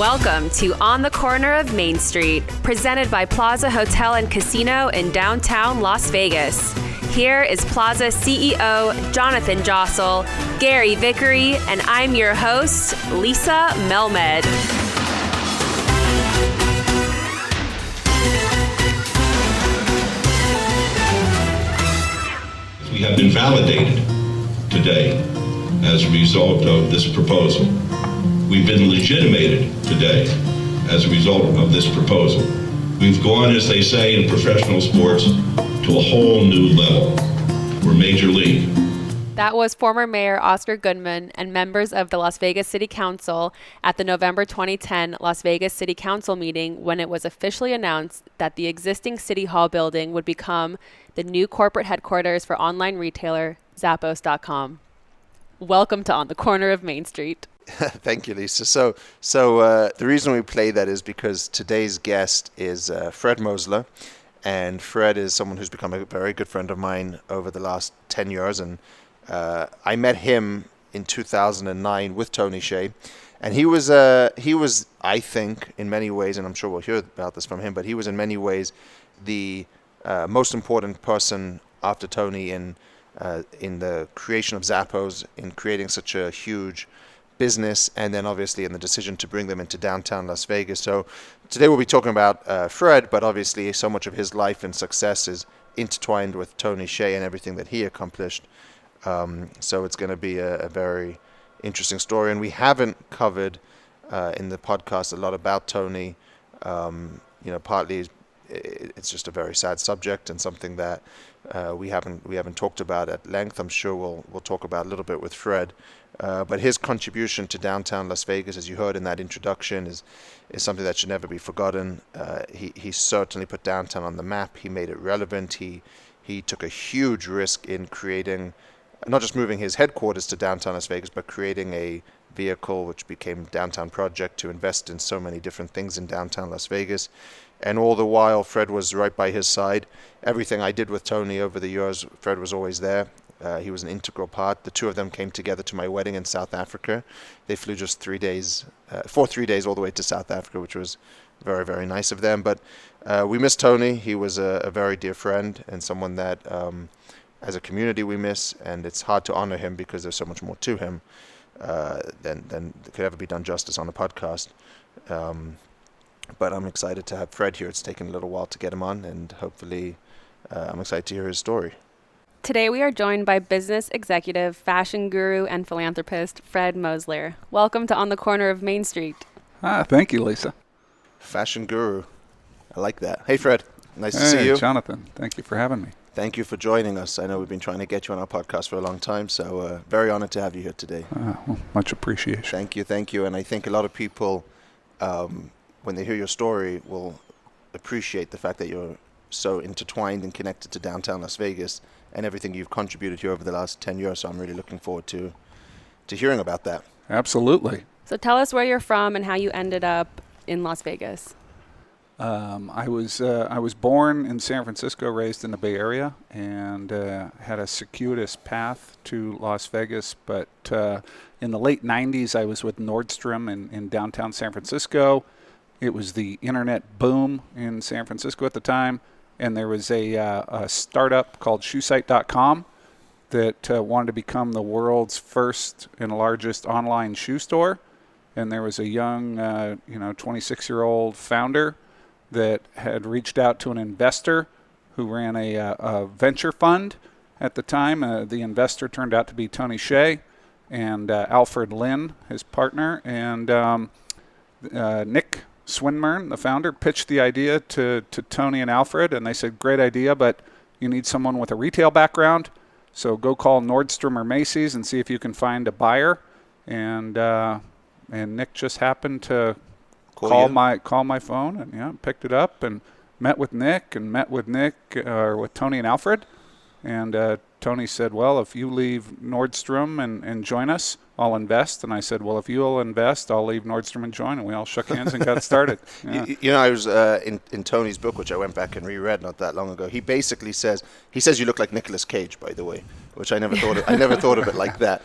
Welcome to On the Corner of Main Street, presented by Plaza Hotel and Casino in downtown Las Vegas. Here is Plaza CEO Jonathan Jossel, Gary Vickery, and I'm your host, Lisa Melmed. We have been validated today as a result of this proposal. We've been legitimated today as a result of this proposal. We've gone, as they say in professional sports, to a whole new level. We're Major League. That was former Mayor Oscar Goodman and members of the Las Vegas City Council at the November 2010 Las Vegas City Council meeting when it was officially announced that the existing City Hall building would become the new corporate headquarters for online retailer Zappos.com. Welcome to On the Corner of Main Street. Thank you, Lisa. So the reason we play that is because today's guest is Fred Mossler, and Fred is someone who's become a very good friend of mine over the last 10 years, and I met him in 2009 with Tony Hsieh, and he was, I think, in many ways, and I'm sure we'll hear about this from him, but he was in many ways the most important person after Tony in the creation of Zappos, in creating such a huge business, and then obviously in the decision to bring them into downtown Las Vegas. So today we'll be talking about Fred, but obviously so much of his life and success is intertwined with Tony Hsieh and everything that he accomplished. So it's going to be a very interesting story, and we haven't covered in the podcast a lot about Tony. Partly it's just a very sad subject and something that we haven't talked about at length. I'm sure we'll talk about a little bit with Fred. But his contribution to downtown Las Vegas, as you heard in that introduction, is something that should never be forgotten. He certainly put downtown on the map. He made it relevant. He took a huge risk in creating, not just moving his headquarters to downtown Las Vegas, but creating a vehicle which became Downtown Project to invest in so many different things in downtown Las Vegas. And all the while, Fred was right by his side. Everything I did with Tony over the years, Fred was always there. He was an integral part. The two of them came together to my wedding in South Africa. They flew just 3 days, for 3 days all the way to South Africa, which was very, very nice of them. But we miss Tony. He was a very dear friend and someone that, as a community, we miss. And it's hard to honor him because there's so much more to him than could ever be done justice on a podcast. But I'm excited to have Fred here. It's taken a little while to get him on, and hopefully I'm excited to hear his story. Today we are joined by business executive, fashion guru, and philanthropist Fred Mossler. Welcome to On the Corner of Main Street. Thank you, Lisa. Fashion guru. I like that. Hey, Fred. Nice to see you. Jonathan. Thank you for having me. Thank you for joining us. I know we've been trying to get you on our podcast for a long time, so very honored to have you here today. Well, much appreciation. Thank you. And I think a lot of people, when they hear your story, will appreciate the fact that you're so intertwined and connected to downtown Las Vegas and everything you've contributed here over the last 10 years. So I'm really looking forward to hearing about that. Absolutely. So tell us where you're from and how you ended up in Las Vegas. I was born in San Francisco, raised in the Bay Area, and had a circuitous path to Las Vegas. But in the late 90s, I was with Nordstrom in downtown San Francisco. It was the internet boom in San Francisco at the time. And there was a startup called Shoesite.com that wanted to become the world's first and largest online shoe store. And there was a young, 26-year-old founder that had reached out to an investor who ran a venture fund at the time. The investor turned out to be Tony Hsieh and Alfred Lin, his partner, and Nick Swinmurn, the founder, pitched the idea to Tony and Alfred, and they said, great idea, but you need someone with a retail background, so go call Nordstrom or Macy's and see if you can find a buyer. And Nick just happened to call my phone, and picked it up and met with Nick with Tony and Alfred. And Tony said, well, if you leave Nordstrom and join us, I'll invest. And I said, well, if you'll invest, I'll leave Nordstrom and join. And we all shook hands and got started. Yeah. I was in Tony's book, which I went back and reread not that long ago. He basically says you look like Nicolas Cage, by the way, which I never thought of. I never thought of it like that.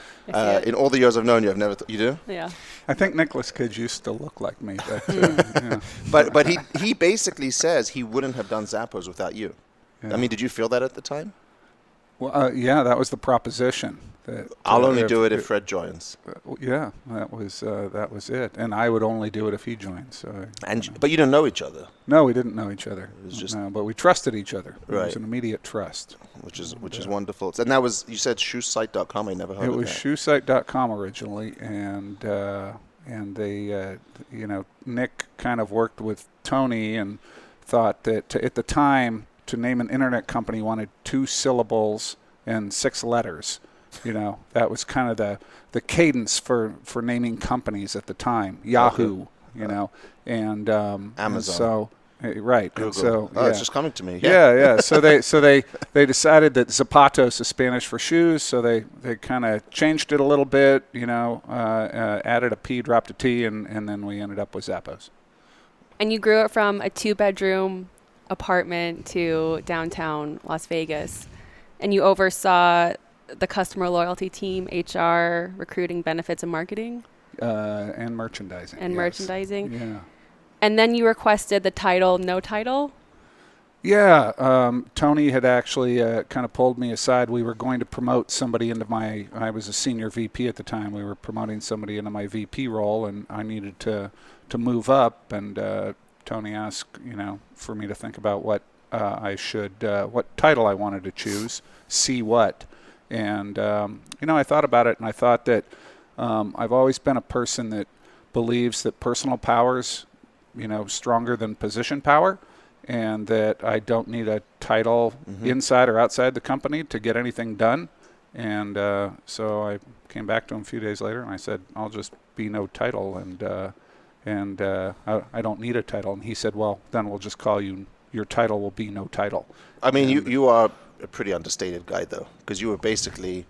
In all the years I've known you, I've never. You do? Yeah. I think Nicolas Cage used to look like me, but yeah. But he basically says he wouldn't have done Zappos without you. Yeah. I mean, did you feel that at the time? Well, yeah, that was the proposition. That, I'll only do it if Fred joins. Yeah, that was it, and I would only do it if he joined. So, But you don't know each other. No, we didn't know each other. It was just but we trusted each other. Right. It was an immediate trust, which is wonderful. And that was, you said Shoesite.com. I never heard of that. It was Shoesite.com originally, and they, Nick kind of worked with Tony and thought that at the time, to name an internet company, wanted 2 syllables and 6 letters. That was kind of the cadence for naming companies at the time. Yahoo, and Amazon. And so right, Google. and so it's just coming to me. Yeah. So they decided that Zapatos is Spanish for shoes, so they kind of changed it a little bit. Added a P, dropped a T, and then we ended up with Zappos. And you grew up from a 2-bedroom apartment to downtown Las Vegas, and you oversaw the customer loyalty team, HR, recruiting, benefits, and marketing, and merchandising. Merchandising. Yeah. And then you requested the title, no title. Yeah. Tony had actually kind of pulled me aside. We were going to promote somebody into I was a senior VP at the time. We were promoting somebody into my VP role, and I needed to move up. And Tony asked, for me to think about what what title I wanted to choose. See what. And, I thought about it, and I thought that I've always been a person that believes that personal power's, stronger than position power, and that I don't need a title inside or outside the company to get anything done. And so I came back to him a few days later, and I said, I'll just be no title, and I don't need a title. And he said, well, then we'll just call you, your title will be no title. I mean, you are a pretty understated guy, though, because you were basically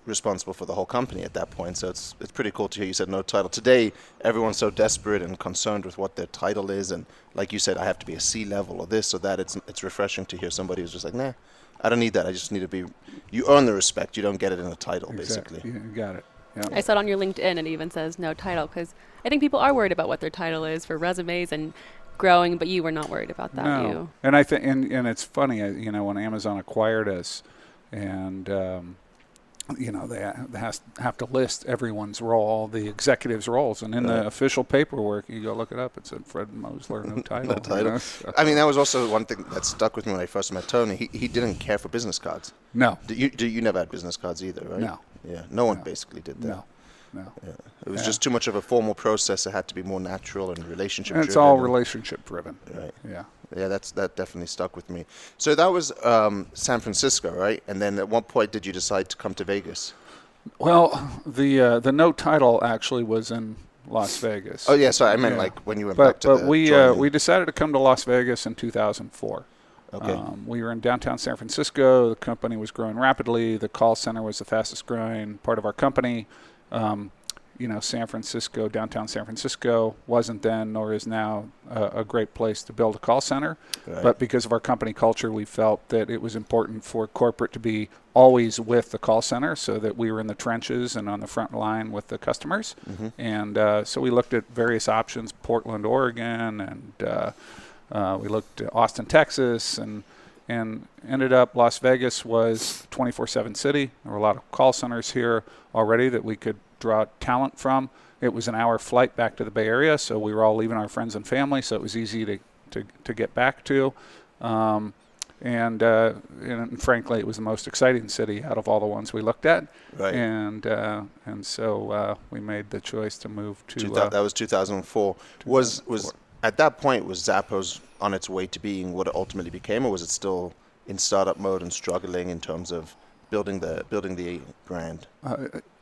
responsible for the whole company at that point. So it's pretty cool to hear you said no title. Today, everyone's so desperate and concerned with what their title is, and like you said, I have to be a C-level or this or that. It's refreshing to hear somebody who's just like, nah, I don't need that. I just need to be. You earn the respect. You don't get it in a title, Exactly. basically. You got it. Yeah. I saw it on your LinkedIn, it even says no title, because I think people are worried about what their title is for resumes and growing, but you were not worried about that. No. And I think, and it's funny, when Amazon acquired us, and they have to list everyone's role, all the executives' roles, and in the official paperwork, you go look it up. It said Fred Mossler, no title. No title. I mean, that was also one thing that stuck with me when I first met Tony. He didn't care for business cards. No. You never had business cards either, right? No. Yeah. No one basically did that. No. Yeah. It was just too much of a formal process. It had to be more natural and relationship driven. It's all relationship driven. Right. Yeah. Yeah, that definitely stuck with me. So that was San Francisco, right? And then at what point did you decide to come to Vegas? Well, the no title actually was in Las Vegas. Oh yeah, sorry, I meant like when you went back to we decided to come to Las Vegas in 2004. Okay. We were in downtown San Francisco. The company was growing rapidly. The call center was the fastest growing part of our company. Downtown San Francisco wasn't then nor is now a great place to build a call center. Right. But because of our company culture, we felt that it was important for corporate to be always with the call center so that we were in the trenches and on the front line with the customers. Mm-hmm. And so we looked at various options, Portland, Oregon, and we looked at Austin, Texas, and ended up Las Vegas was 24/7 city. There were a lot of call centers here already that we could draw talent from. It was an hour flight back to the Bay Area, so we were all leaving our friends and family, so it was easy to get back to. And frankly, it was the most exciting city out of all the ones we looked at. Right. And so we made the choice to move to. That was 2004. Was at that point, was Zappos on its way to being what it ultimately became, or was it still in startup mode and struggling in terms of building the brand?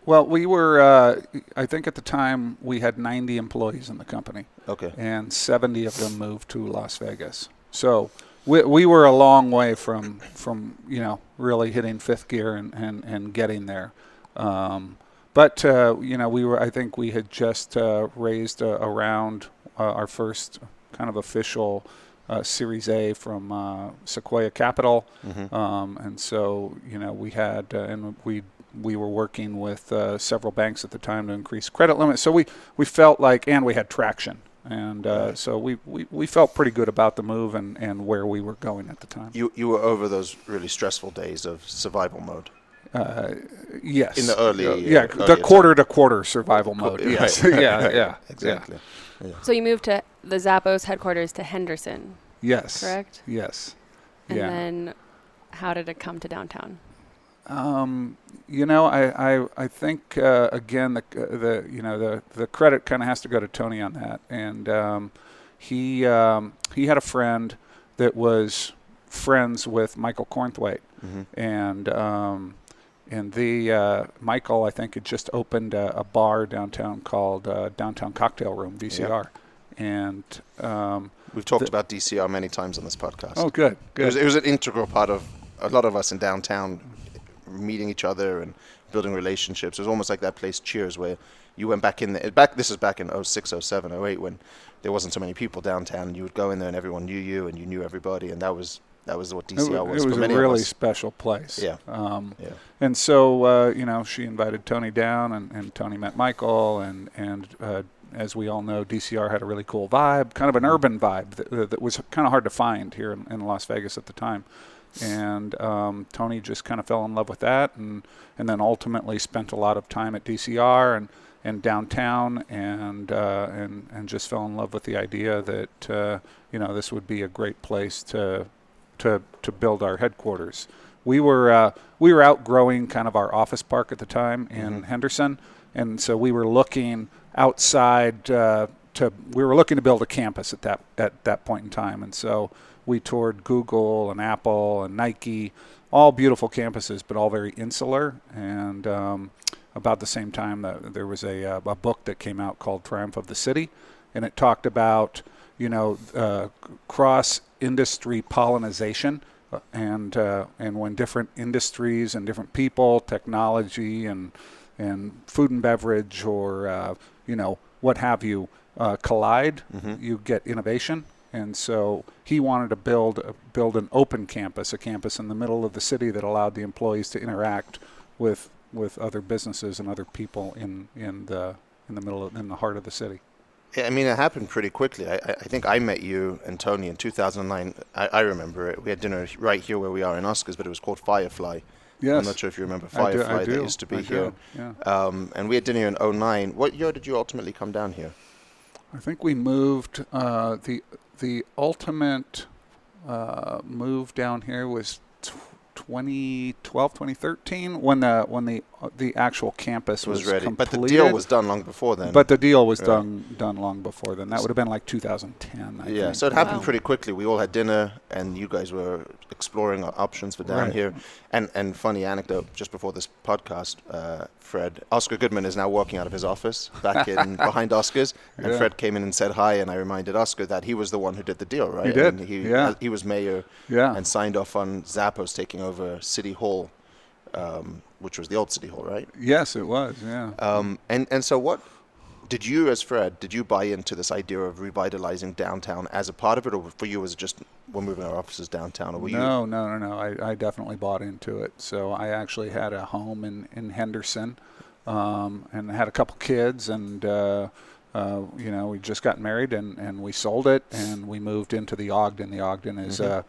Well, we were, I think at the time, we had 90 employees in the company. Okay. And 70 of them moved to Las Vegas. So we were a long way from really hitting fifth gear and getting there. But I think we had just raised around our first kind of official Series A from Sequoia Capital, and so we had and we were working with several banks at the time to increase credit limits. So we felt like, and we had traction. And so we felt pretty good about the move and where we were going at the time. You were over those really stressful days of survival mode. Yes. In the early the quarter-to-quarter survival mode. Right. Yes. Yeah. Exactly. Yeah. So you moved to the Zappos headquarters to Henderson. Yes. Correct? Yes. And then how did it come to downtown? I think again the credit kind of has to go to Tony on that, and he had a friend that was friends with Michael Cornthwaite, and the Michael, I think, had just opened a bar downtown called Downtown Cocktail Room (DCR), and we've talked about DCR many times on this podcast. Oh, good. It was an integral part of a lot of us in downtown meeting each other and building relationships. It was almost like that place Cheers, where you went back in there. This is back in 06, 07, 08, when there wasn't so many people downtown. You would go in there and everyone knew you and you knew everybody, and that was what DCR was. It was for many a really of us. special place. Yeah. And so she invited Tony down, and Tony met Michael, and as we all know, DCR had a really cool vibe, kind of an urban vibe that was kind of hard to find here in Las Vegas at the time. And Tony just kind of fell in love with that, and then ultimately spent a lot of time at DCR and downtown, and just fell in love with the idea that this would be a great place to build our headquarters. We were outgrowing kind of our office park at the time in Henderson, and so we were looking outside we were looking to build a campus at that point in time, and so we toured Google and Apple and Nike, all beautiful campuses, but all very insular. And about the same time, there was a book that came out called Triumph of the City, and it talked about cross-industry pollination, and when different industries and different people, technology and food and beverage, or what have you, collide, you get innovation. And so he wanted to build an open campus, a campus in the middle of the city that allowed the employees to interact with other businesses and other people in the heart of the city. Yeah, I mean, it happened pretty quickly. I think I met you and Tony in 2009. I remember it. We had dinner right here where we are in Oscars, but it was called Firefly. Yes. I'm not sure if you remember Firefly. I do. That used to be here. Yeah. And we had dinner in 2009. What year did you ultimately come down here? I think we moved the ultimate move down here was 2012, 2013, when the actual campus was ready. completed. But the deal was done long before then. But the deal was done long before then. That would have been like 2010, I think. So it happened pretty quickly. We all had dinner, and you guys were exploring our options for down here. And funny anecdote, just before this podcast, Fred, Oscar Goodman is now working out of his office back in behind Oscar's, and Fred came in and said hi, and I reminded Oscar that he was the one who did the deal, right? He did. And he was mayor and signed off on Zappos taking over City Hall, which was the old City Hall, right? Yes, it was, yeah. And so what did you, as Fred, buy into this idea of revitalizing downtown as a part of it, or for you was it just we're moving our offices downtown? Or were No. I definitely bought into it. So I actually had a home in Henderson, and had a couple kids, and we just got married, and we sold it, and we moved into the Ogden. The Ogden is a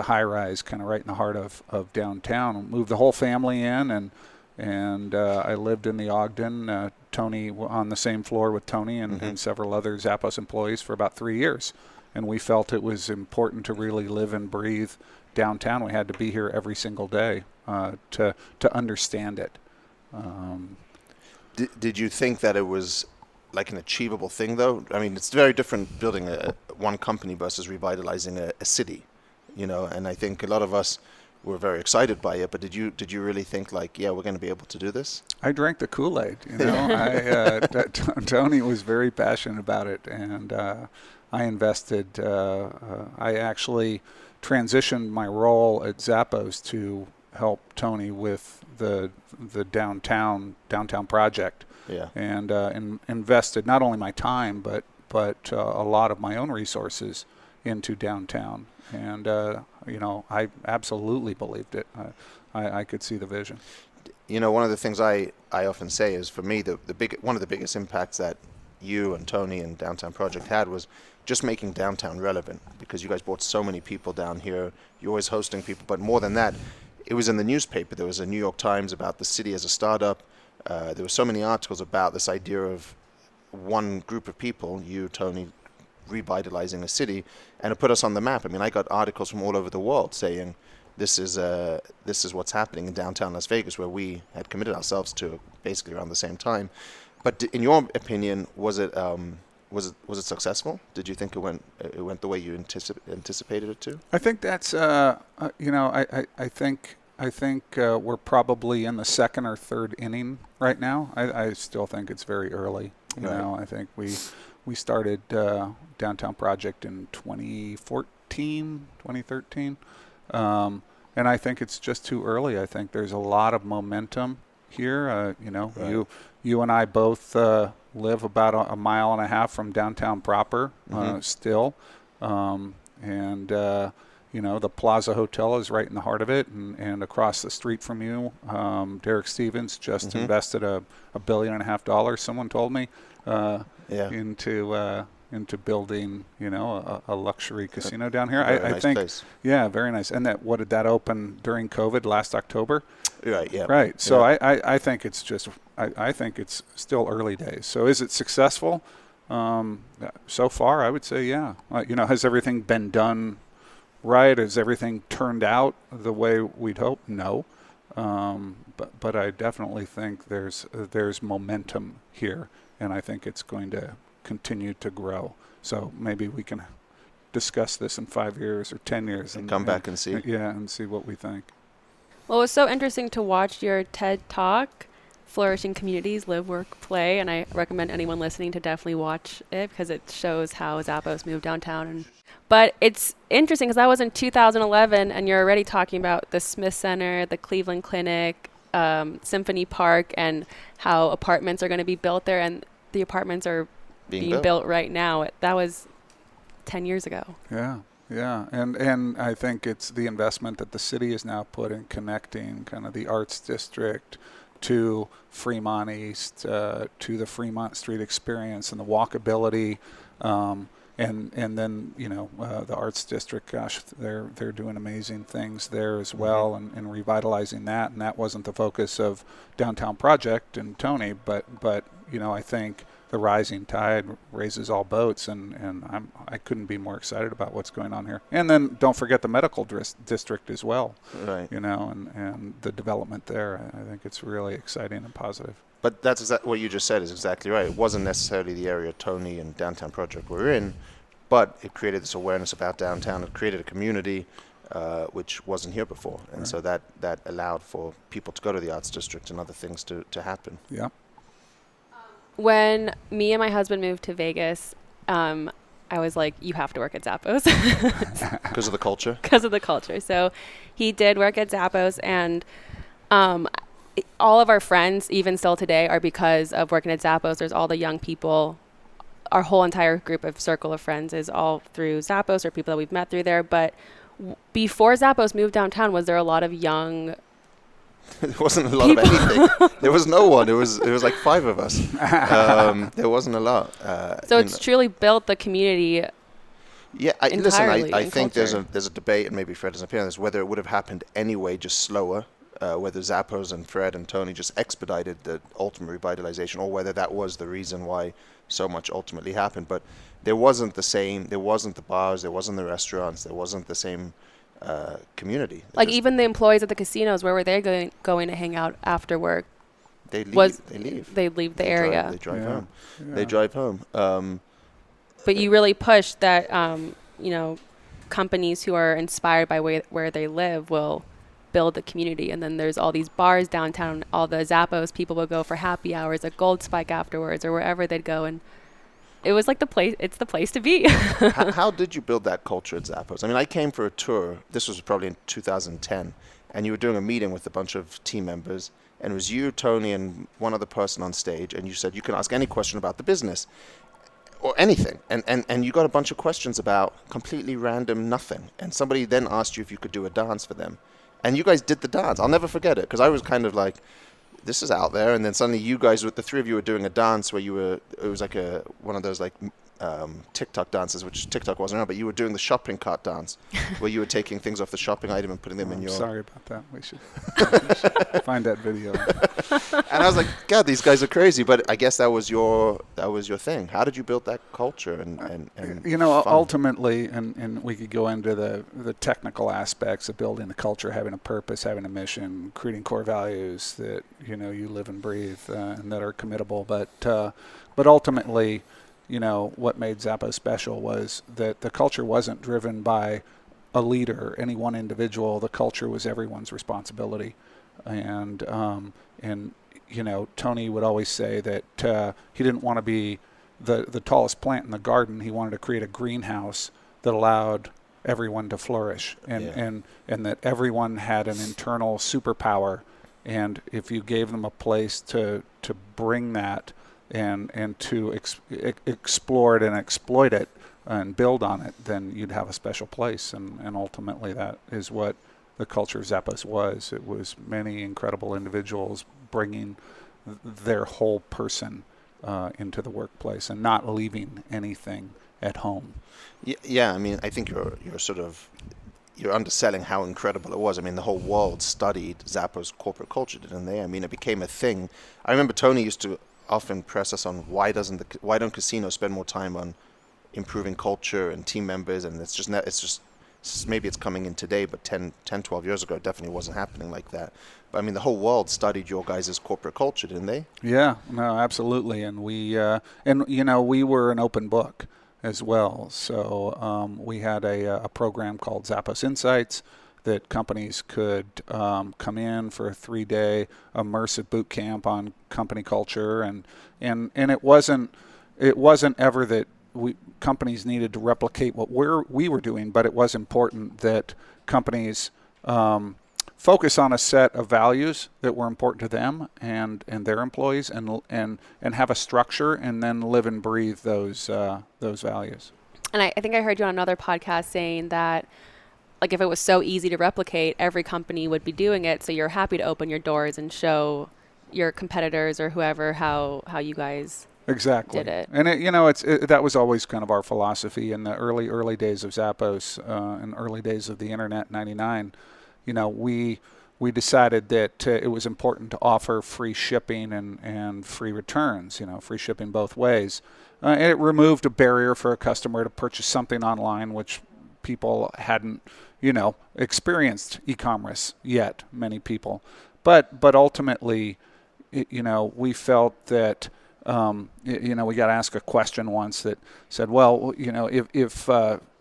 high-rise kind of right in the heart of downtown. Moved the whole family in, and I lived in the Ogden. Tony on the same floor with Tony and several other Zappos employees for about 3 years, and we felt it was important to really live and breathe downtown. We had to be here every single day to understand it. Did you think that it was like an achievable thing, though? I mean, it's very different building one company versus revitalizing a city, and I think a lot of us were very excited by it, but did you really think like, yeah, we're going to be able to do this? I drank the Kool-Aid, Tony was very passionate about it, and I invested. I actually transitioned my role at Zappos to help Tony with the downtown project. Yeah. And invested not only my time but a lot of my own resources into downtown. And, I absolutely believed it. I could see the vision. One of the things I often say is, for me, one of the biggest impacts that you and Tony and Downtown Project had was just making downtown relevant, because you guys brought so many people down here. You're always hosting people, but more than that, it was in the newspaper. There was a New York Times about the city as a startup. There were so many articles about this idea of one group of people, you, Tony, revitalizing a city, and it put us on the map. I mean, I got articles from all over the world saying this is what's happening in downtown Las Vegas, where we had committed ourselves to basically around the same time. But in your opinion, was it successful? Did you think it went the way you anticipated it to? I think that's I think we're probably in the second or third inning right now. I still think it's very early. I think we started Downtown Project in 2014, 2013, and I think it's just too early. I think there's a lot of momentum here. Right. You and I both live about a mile and a half from downtown proper, still, and the Plaza Hotel is right in the heart of it, and across the street from you, Derek Stevens just invested $1.5 billion. Someone told me into building a luxury casino down here. I think place. Yeah, very nice. And what did that open during COVID last October? Right. Yeah. Right. So yeah. I think it's just I think it's still early days. So is it successful? So far, I would say yeah. Has everything been done right? Has everything turned out the way we'd hope? No. But I definitely think there's momentum here, and I think it's going to continue to grow. So maybe we can discuss this in 5 years or 10 years and come back and see. Yeah, and see what we think. Well, it was so interesting to watch your TED Talk, Flourishing Communities, Live, Work, Play, and I recommend anyone listening to definitely watch it because it shows how Zappos moved downtown. But it's interesting because that was in 2011, and you're already talking about the Smith Center, the Cleveland Clinic, Symphony Park, and how apartments are going to be built there, and the apartments are being built right now. That was 10 years ago. Yeah, and I think it's the investment that the city has now put in connecting kind of the Arts District to Fremont East, to the Fremont Street experience and the walkability, and then the Arts District. Gosh, they're doing amazing things there as well, and revitalizing that. And that wasn't the focus of Downtown Project and Tony, but I think the rising tide raises all boats, and I couldn't be more excited about what's going on here. And then don't forget the medical district as well, right? And the development there. I think it's really exciting and positive. But that's what you just said is exactly right. It wasn't necessarily the area Tony and Downtown Project were in, but it created this awareness about downtown. It created a community which wasn't here before, and right. So that allowed for people to go to the Arts District and other things to happen. Yeah. When me and my husband moved to Vegas, I was like, you have to work at Zappos. Because of the culture? Because of the culture. So he did work at Zappos, and all of our friends, even still today, are because of working at Zappos. There's all the young people. Our whole entire group of circle of friends is all through Zappos or people that we've met through there. But before Zappos moved downtown, was there a lot of young There wasn't a lot of anything. There was no one. It was like 5 of us. There wasn't a lot. So it's truly built the community. Yeah, I think there's a debate, and maybe Fred has an opinion on this, whether it would have happened anyway, just slower, whether Zappos and Fred and Tony just expedited the ultimate revitalization, or whether that was the reason why so much ultimately happened. But there wasn't the same. There wasn't the bars. There wasn't the restaurants. There wasn't the same community. Like even the employees at the casinos, where were they going to hang out after work? They leave. They leave the area. They drive home. Yeah. They drive home. But you really push that, companies who are inspired by where they live will build the community. And then there's all these bars downtown. All the Zappos people will go for happy hours at Gold Spike afterwards or wherever they'd go. And it was like the place. It's the place to be. How did you build that culture at Zappos? I mean, I came for a tour. This was probably in 2010. And you were doing a meeting with a bunch of team members. And it was you, Tony, and one other person on stage. And you said you can ask any question about the business. or anything, and you got a bunch of questions about completely random nothing, and somebody then asked you if you could do a dance for them, and you guys did the dance. I'll never forget it, because I was kind of like, this is out there, and then suddenly you guys, with the three of you, were doing a dance where it was like one of those like TikTok dances, which TikTok wasn't around, but you were doing the shopping cart dance, where you were taking things off the shopping item and putting them in your... Sorry about that. We should find that video. And I was like, God, these guys are crazy. But I guess that was your thing. How did you build that culture? And ultimately, and we could go into the technical aspects of building the culture, having a purpose, having a mission, creating core values that you live and breathe and that are committable. But ultimately, what made Zappos special was that the culture wasn't driven by a leader, any one individual. The culture was everyone's responsibility. And Tony would always say that he didn't want to be the tallest plant in the garden. He wanted to create a greenhouse that allowed everyone to flourish, and that everyone had an internal superpower. And if you gave them a place to bring that and to explore it and exploit it and build on it, then you'd have a special place. And ultimately that is what the culture of Zappos was. It was many incredible individuals bringing their whole person into the workplace and not leaving anything at home. Yeah, I mean, I think you're underselling how incredible it was. I mean, the whole world studied Zappos corporate culture, didn't they? I mean, it became a thing. I remember Tony used to often press us on why don't casinos spend more time on improving culture and team members, and maybe it's coming in today, but 10, 12 years ago, it definitely wasn't happening like that. But I mean, the whole world studied your guys' corporate culture, didn't they? Yeah, no, absolutely. And we were an open book as well. So we had a program called Zappos Insights that companies could come in for a 3-day immersive boot camp on company culture, and it wasn't ever that companies needed to replicate what we were doing, but it was important that companies focus on a set of values that were important to them and their employees, and have a structure, and then live and breathe those values. And I think I heard you on another podcast saying that, like, if it was so easy to replicate, every company would be doing it. So you're happy to open your doors and show your competitors or whoever how you guys exactly did it. And that was always kind of our philosophy in the early days of Zappos, and early days of the internet, 99. We decided that it was important to offer free shipping and free returns, free shipping both ways. And it removed a barrier for a customer to purchase something online, which people hadn't, experienced e-commerce yet, many people. But ultimately, we felt that, we got asked a question once that said, well, if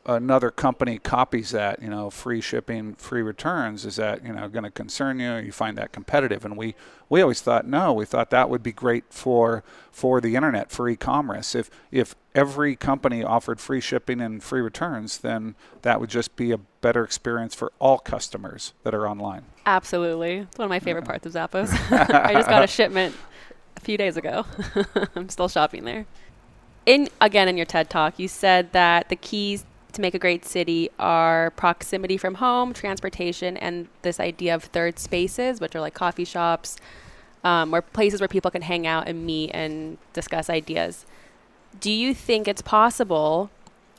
another company copies that, free shipping, free returns, is that, going to concern you? You find that competitive? And we always thought, no, we thought that would be great for the internet, for e-commerce. If every company offered free shipping and free returns, then that would just be a better experience for all customers that are online. Absolutely. It's one of my favorite parts of Zappos. I just got a shipment a few days ago. I'm still shopping there. In your TED Talk, you said that the keys to make a great city are proximity from home, transportation, and this idea of third spaces, which are like coffee shops, or places where people can hang out and meet and discuss ideas. Do you think it's possible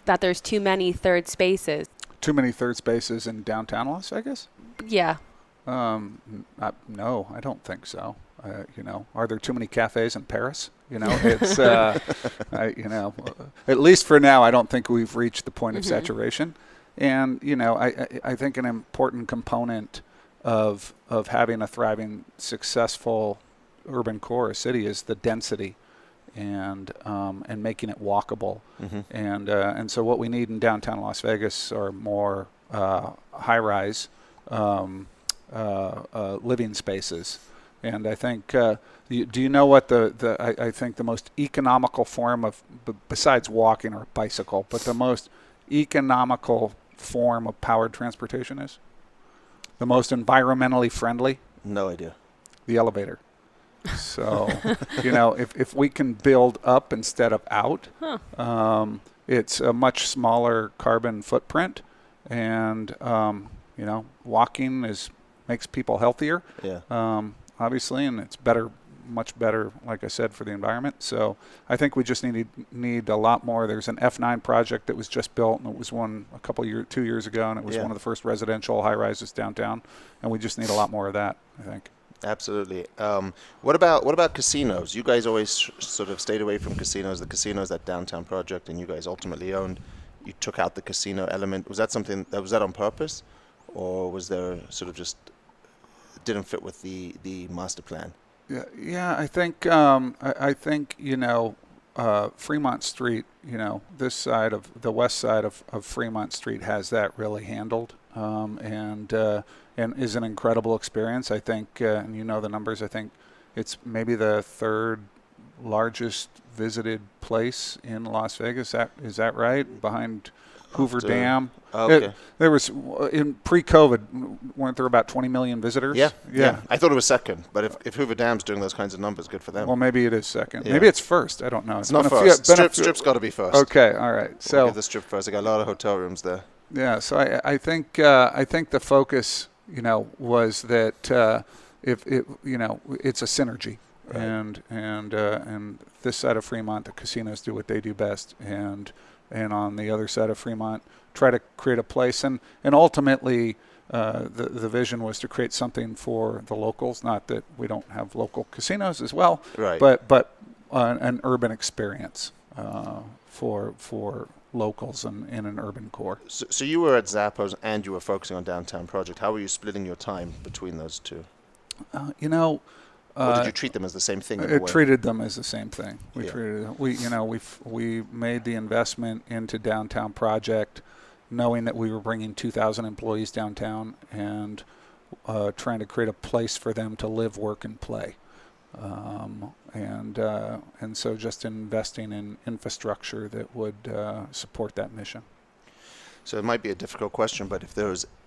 that there's too many third spaces? Too many third spaces in downtown Las Vegas? Yeah. No, I don't think so. Are there too many cafes in Paris? It's, at least for now, I don't think we've reached the point of saturation. And, I think an important component of having a thriving, successful urban core or city is the density and making it walkable. And so what we need in downtown Las Vegas are more high-rise living spaces. And I think, do you know what I think the most economical form of, besides walking or bicycle, but the most economical form of powered transportation is? The most environmentally friendly? No idea. The elevator. So, if we can build up instead of out, it's a much smaller carbon footprint, and walking makes people healthier. Yeah. Obviously, and it's much better, like I said, for the environment. So I think we just need a lot more. There's an F9 project that was just built, and it was one 2 years ago, and it was one of the first residential high-rises downtown, and we just need a lot more of that, I think. Absolutely. What about casinos? You guys always sort of stayed away from casinos. The casinos, that downtown project, and you guys ultimately owned. You took out the casino element. Was that on purpose, or was there sort of just didn't fit with the master plan? Yeah. I think Fremont Street. This side of the west side of Fremont Street has that really handled, and is an incredible experience. I think, and the numbers. I think it's maybe the third largest visited place in Las Vegas. Is that right? Behind Hoover Dam. Okay. There was in pre-COVID, weren't there about 20 million visitors? Yeah. I thought it was second, but if Hoover Dam's doing those kinds of numbers, good for them. Well, maybe it is second. Yeah. Maybe it's first. I don't know. It's not first. Strip's got to be first. Okay. All right. So we'll give the Strip first. I got a lot of hotel rooms there. Yeah. So I think the focus, was that it's a synergy. Right. And this side of Fremont, the casinos do what they do best, and on the other side of Fremont, try to create a place, and ultimately, the vision was to create something for the locals. Not that we don't have local casinos as well, right? But an urban experience for locals in an urban core. So you were at Zappos and you were focusing on downtown project. How were you splitting your time between those two? Or did you treat them as the same thing? Treated them as the same thing. We We made the investment into downtown project, knowing that we were bringing 2,000 employees downtown and trying to create a place for them to live, work, and play. And so just investing in infrastructure that would support that mission. So it might be a difficult question, but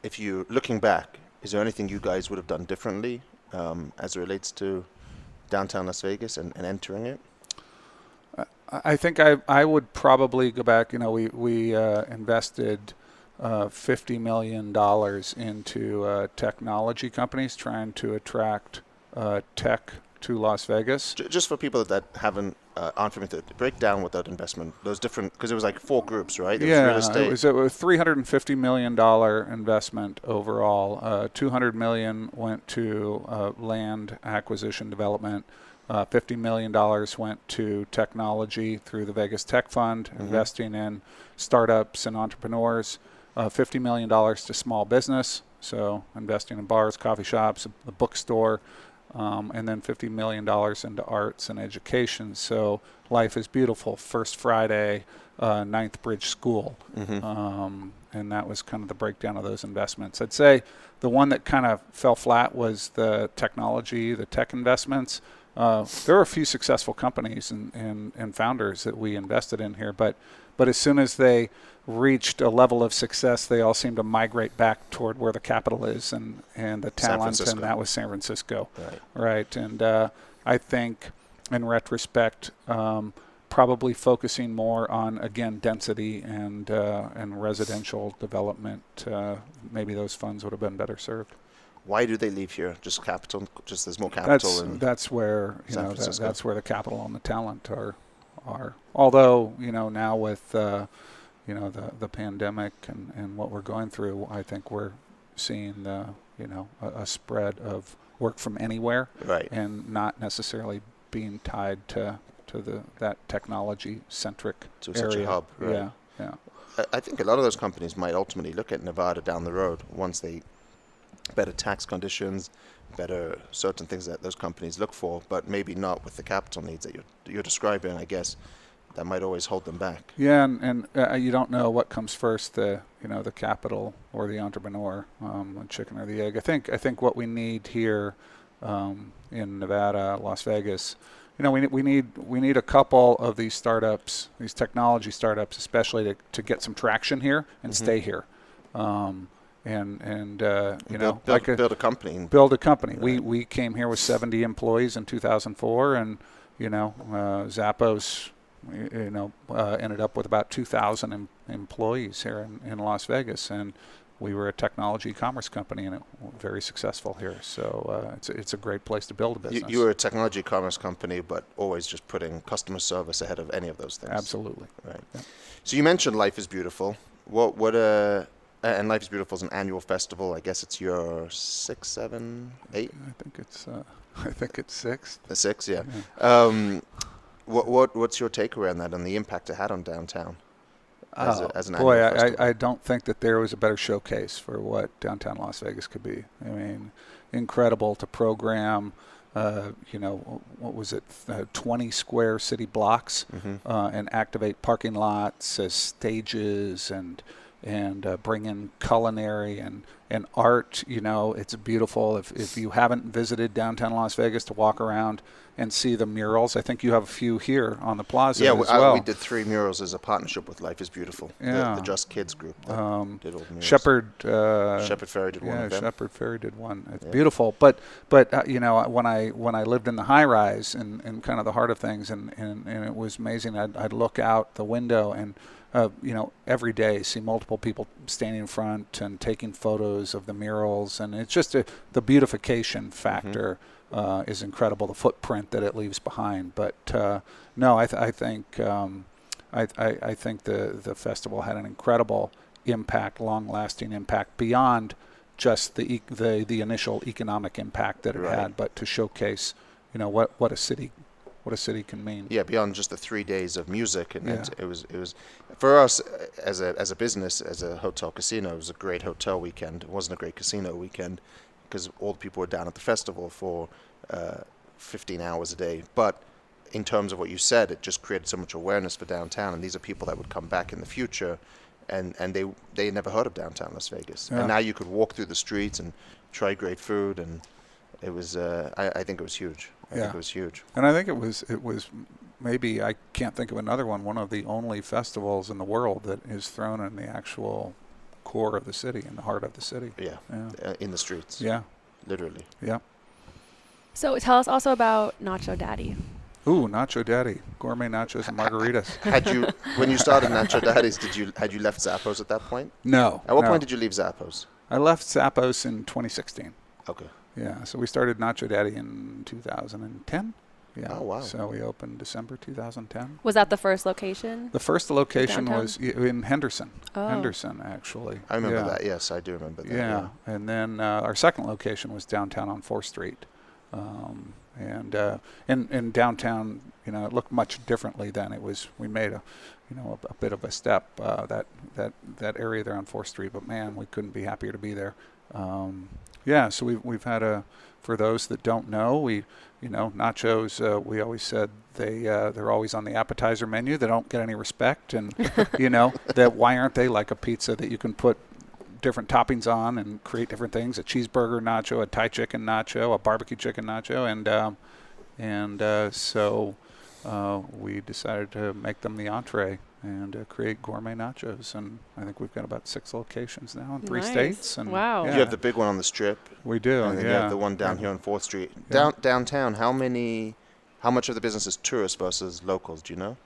if you looking back, is there anything you guys would have done differently as it relates to downtown Las Vegas and entering it? I think I would probably go back. We invested $50 million into technology companies trying to attract tech to Las Vegas. Just for people that aren't familiar, break down what that investment, those different, because it was like 4 groups, right? There was real estate. It was a $350 million investment overall. $200 million went to land acquisition development. $50 million went to technology through the Vegas Tech Fund, investing in startups and entrepreneurs. $50 million to small business, so investing in bars, coffee shops, a bookstore. And then $50 million into arts and education. So Life is Beautiful, First Friday, Ninth Bridge School. And that was kind of the breakdown of those investments. I'd say the one that kind of fell flat was the technology, the tech investments. There are a few successful companies and founders that we invested in here, but as soon as they reached a level of success, they all seemed to migrate back toward where the capital is and the talent, and that was San Francisco. Right. And I think, in retrospect, probably focusing more on, again, density and residential development, maybe those funds would have been better served. Why do they leave here? Just capital? Just there's more capital? That's where that's where the capital and the talent are. Although now with the pandemic and what we're going through, I think we're seeing a spread of work from anywhere, right, and not necessarily being tied to that technology centric area. Such a hub, right? Yeah. I think a lot of those companies might ultimately look at Nevada down the road once they better tax conditions, better certain things that those companies look for, but maybe not with the capital needs that you're describing. I guess that might always hold them back. Yeah, and you don't know what comes first, the capital or the entrepreneur, the chicken or the egg. I think what we need here in Nevada, Las Vegas, we need a couple of these startups, these technology startups, especially to get some traction here and stay here. build a company. Build a company. Right. We came here with 70 employees in 2004, and Zappos, ended up with about 2,000 employees here in Las Vegas, and we were a technology commerce company, and it was very successful here. So it's a great place to build a business. You were a technology commerce company, but always just putting customer service ahead of any of those things. Absolutely. Right. Yeah. So you mentioned Life is Beautiful. And Life is Beautiful is an annual festival. I guess it's your 6, 7, 8. I think it's 6. The 6, yeah. What's your take around that and the impact it had on downtown? As an annual festival? I don't think that there was a better showcase for what downtown Las Vegas could be. I mean, incredible to program, what was it, 20 square city blocks, and activate parking lots as stages and bring in culinary and art. It's beautiful. If you haven't visited downtown Las Vegas, to walk around and see the murals. I think you have a few here on the plaza as well. We did 3 murals as a partnership with Life is Beautiful, the Just Kids group that did all the murals. Shepard Ferry did one of them. Shepard Ferry did one. It's beautiful. But when I lived in the high rise in kind of the heart of things, and it was amazing. I'd look out the window and every day see multiple people standing in front and taking photos of the murals, and it's just the beautification factor is incredible. The footprint that it leaves behind. But no, I think the festival had an incredible impact, long-lasting impact beyond just the initial economic impact that it had, but to showcase what a city can mean. Yeah, beyond just the 3 days of music, and it was for us as a business, as a hotel casino. It was a great hotel weekend. It wasn't a great casino weekend because all the people were down at the festival for 15 hours a day. But in terms of what you said, it just created so much awareness for downtown, and these are people that would come back in the future, and they had never heard of downtown Las Vegas, and now you could walk through the streets and try great food, and it was I think it was huge. I think it was huge. And I think it was maybe, I can't think of another one of the only festivals in the world that is thrown in the actual core of the city, in the heart of the city. In the streets. Literally. So tell us also about Nacho Daddy. Ooh, Nacho Daddy, gourmet nachos and margaritas. When you started Nacho Daddy's, had you left Zappos at that point? No. At what point did you leave Zappos? I left Zappos in 2016. Okay. Yeah, so we started Nacho Daddy in 2010. Yeah. Oh, wow. So we opened December 2010. Was that the first location? The first location was in Henderson. Oh. Henderson, actually. I remember that. Yes, I do remember that. Yeah. And then our second location was downtown on 4th Street. In downtown, it looked much differently then. We made a bit of a step, that area there on 4th Street, but man, we couldn't be happier to be there. So we've had for those that don't know, nachos, we always said they're always on the appetizer menu. They don't get any respect, and that why aren't they like a pizza that you can put different toppings on and create different things? A cheeseburger nacho, a Thai chicken nacho, a barbecue chicken nacho, so we decided to make them the entree and create gourmet nachos, and I think we've got about 6 locations now in 3 states. And wow! You have the big one on the Strip. We do. And then you have the one down here on 4th Street. Downtown, how much of the business is tourists versus locals? Do you know?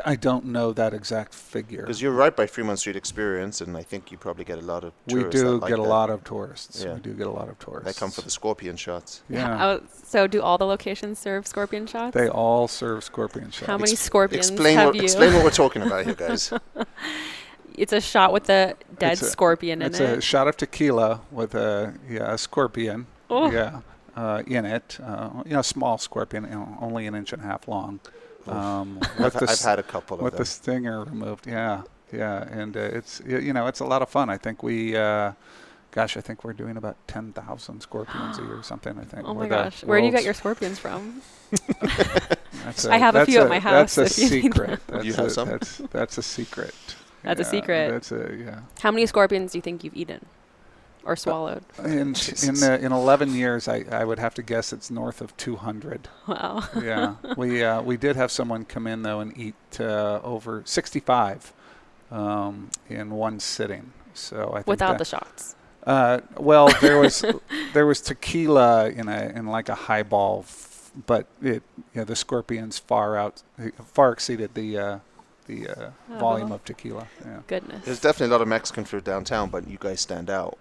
I don't know that exact figure. Because you're right by Fremont Street Experience, and I think you probably get a lot of tourists. We do get a lot of tourists. Yeah. We do get a lot of tourists. They come for the scorpion shots. Yeah. So do all the locations serve scorpion shots? They all serve scorpion shots. How many scorpions Explain what we're talking about here, guys. It's a shot with a dead scorpion in it. It's a shot of tequila with a scorpion. Oh. Yeah. In it. Small scorpion, only 1.5 inches long. I've had a couple of them. With the stinger removed, yeah, and it's a lot of fun. I think I think we're doing about 10,000 scorpions a year or something. I think. Oh my gosh, where do you get your scorpions from? I have a few at my house. That's a secret. You have some? That's a secret. That's a secret. How many scorpions do you think you've eaten? Or swallowed? In 11 years, I would have to guess it's north of 200. Wow. Yeah. We did have someone come in, though, and eat over 65 in one sitting. So I think Without the shots. Well, there was tequila in like a highball, but the Scorpions far exceeded the volume of tequila. Yeah. Goodness. There's definitely a lot of Mexican food downtown, but you guys stand out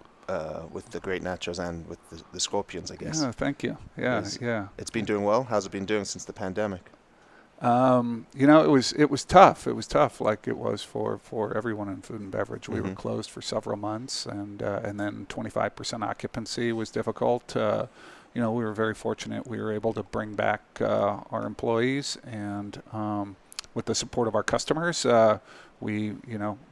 with the great nachos and with the Scorpions, I guess. Yeah, thank you. Yeah, yeah. It's been doing well. How's it been doing since the pandemic? It was tough. It was tough, like it was for everyone in food and beverage. We were closed for several months, and then 25% occupancy was difficult. We were very fortunate. We were able to bring back our employees, and with the support of our customers, we,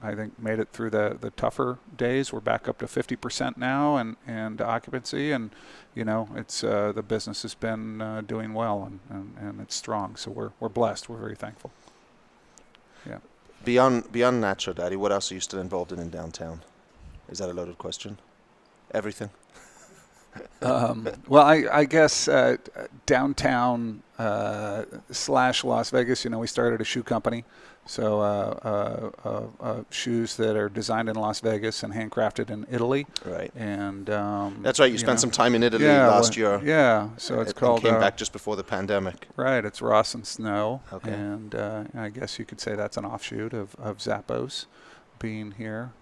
I think made it through the tougher days. We're back up to 50% now, and occupancy, and it's the business has been doing well, and it's strong. So we're blessed. We're very thankful. Yeah. Beyond Nacho Daddy, what else are you still involved in downtown? Is that a loaded question? Everything. Well, I guess downtown / Las Vegas. We started a shoe company, so shoes that are designed in Las Vegas and handcrafted in Italy. Right. And that's right. You spent some time in Italy last year. Yeah. So it's called. Came back just before the pandemic. Right. It's Ross and Snow. Okay. And I guess you could say that's an offshoot of Zappos being here.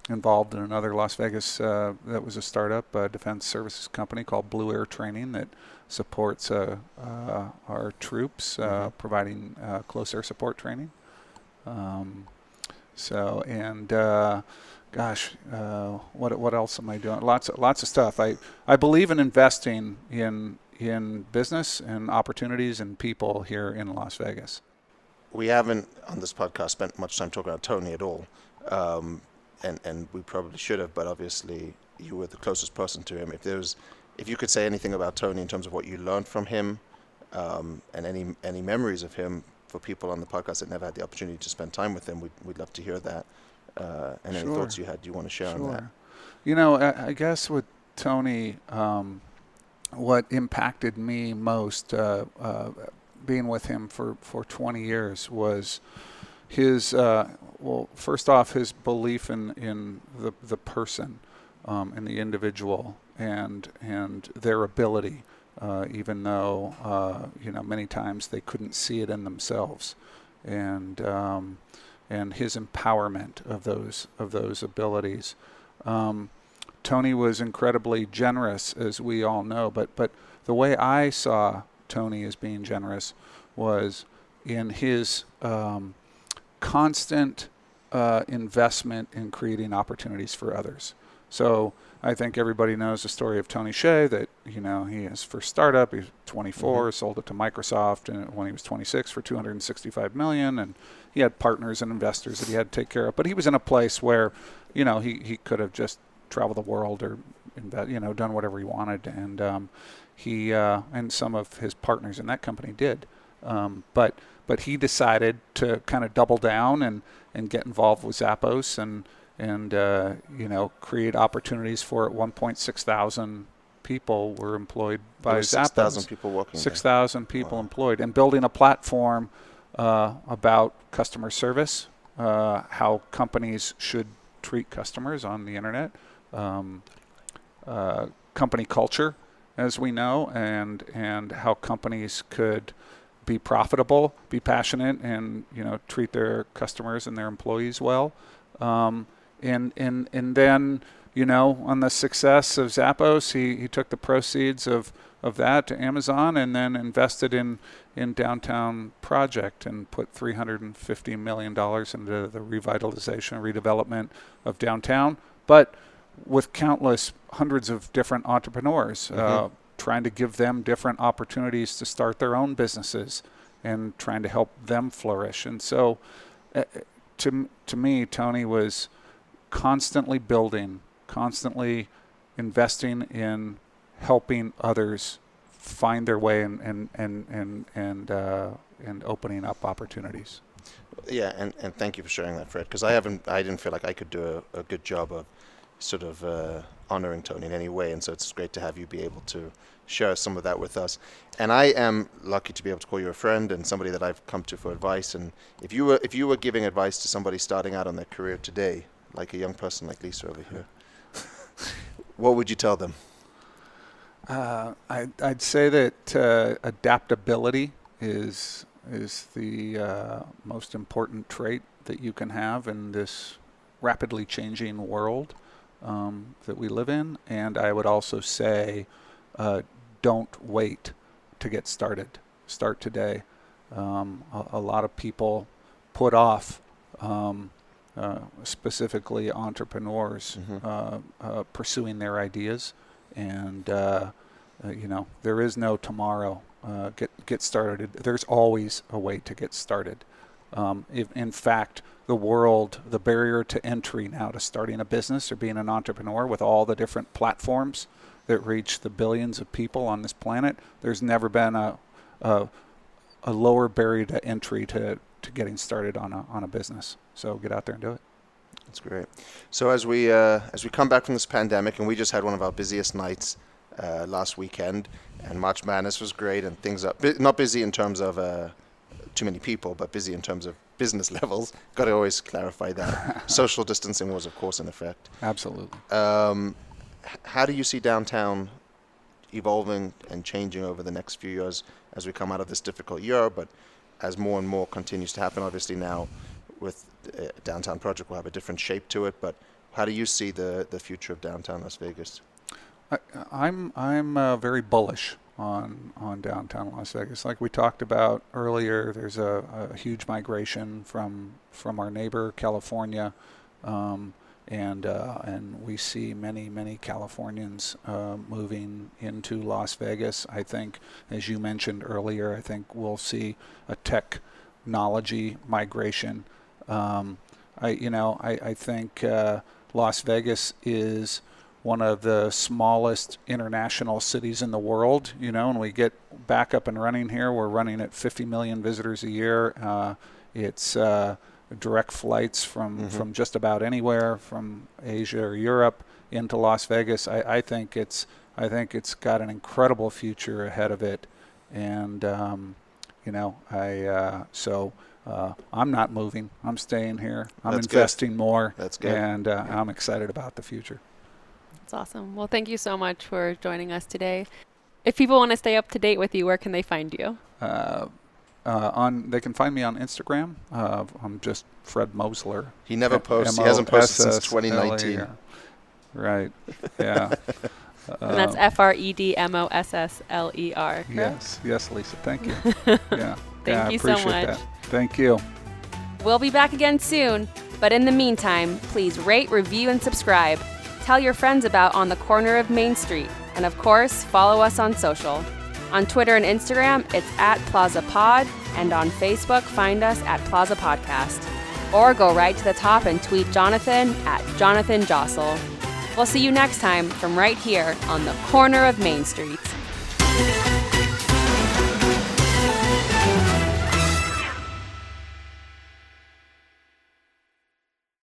Involved in another Las Vegas that was a startup defense services company called Blue Air Training that supports our troops, providing close air support training. What else am I doing? Lots of stuff. I believe in investing in business and opportunities and people here in Las Vegas. We haven't on this podcast spent much time talking about Tony at all. And we probably should have, but obviously you were the closest person to him. If you could say anything about Tony in terms of what you learned from him, and any memories of him for people on the podcast that never had the opportunity to spend time with him, we'd love to hear that. And any thoughts you want to share on that? I guess with Tony, what impacted me most, being with him for 20 years was his first off, his belief in the person, and the individual, and their ability, even though many times they couldn't see it in themselves, and his empowerment of those abilities. Tony was incredibly generous, as we all know, but the way I saw Tony as being generous was in his constant investment in creating opportunities for others. So I think everybody knows the story of Tony Hsieh, that he his first startup, he was 24, sold it to Microsoft and when he was 26 for $265 million, and he had partners and investors that he had to take care of. But he was in a place where he could have just traveled the world or done whatever he wanted, and he and some of his partners in that company did. But he decided to kind of double down and get involved with Zappos and create opportunities for it. 1.6 thousand people were employed by Zappos. 6,000 people working. 6,000 people employed, and building a platform about customer service, how companies should treat customers on the internet, company culture, as we know, and how companies could be profitable, be passionate, and treat their customers and their employees well, and then on the success of Zappos, he took the proceeds of that to Amazon, and then invested in Downtown Project and put $350 million into the revitalization, redevelopment of downtown, but with countless hundreds of different entrepreneurs, trying to give them different opportunities to start their own businesses and trying to help them flourish. And so to me, Tony was constantly building, constantly investing in helping others find their way and opening up opportunities. Yeah, and thank you for sharing that, Fred, because I didn't feel like I could do a good job of sort of honoring Tony in any way, and so it's great to have you be able to share some of that with us. And I am lucky to be able to call you a friend and somebody that I've come to for advice. And if you were giving advice to somebody starting out on their career today, like a young person like Lisa over here, what would you tell them? I'd say that adaptability is the most important trait that you can have in this rapidly changing world that we live in. And I would also say, don't wait to get started. Start today. A lot of people put off, specifically entrepreneurs, pursuing their ideas. And there is no tomorrow. Get started. There's always a way to get started. If, in fact, the barrier to entry now to starting a business or being an entrepreneur with all the different platforms that reach the billions of people on this planet, there's never been a lower barrier to entry to getting started on a business. So get out there and do it. That's great. So as we come back from this pandemic, and we just had one of our busiest nights last weekend, and March Madness was great, and things are not busy in terms of too many people, but busy in terms of business levels. Got to always clarify that. Social distancing was, of course, in effect. Absolutely. How do you see downtown evolving and changing over the next few years as we come out of this difficult year, but as more and more continues to happen? Obviously now with downtown project will have a different shape to it, but how do you see the future of downtown Las Vegas? I'm very bullish on downtown Las Vegas. Like we talked about earlier, there's a huge migration from our neighbor California, and we see many Californians moving into Las Vegas. I think, as you mentioned earlier, I think we'll see a technology migration. I think Las Vegas is one of the smallest international cities in the world. And we get back up and running here. We're running at 50 million visitors a year. It's direct flights from just about anywhere from Asia or Europe into Las Vegas. I think it's got an incredible future ahead of it, and I'm not moving. I'm staying here. I'm investing more. That's good. And I'm excited about the future. That's awesome. Well, thank you so much for joining us today. If people want to stay up to date with you, where can they find you? They can find me on Instagram. I'm just Fred Mossler. He never posts. He hasn't posted since 2019. Right. Yeah. And that's FredMossler. Yes, Lisa. Thank you. Yeah. Thank you so much. That. Thank you. We'll be back again soon, but in the meantime, please rate, review, and subscribe. Tell your friends about On the Corner of Main Street, and of course, follow us on social. On Twitter and Instagram, it's @PlazaPod, and on Facebook, find us at Plaza Podcast. Or go right to the top and tweet Jonathan @JonathanJossel. We'll see you next time from right here on the corner of Main Street.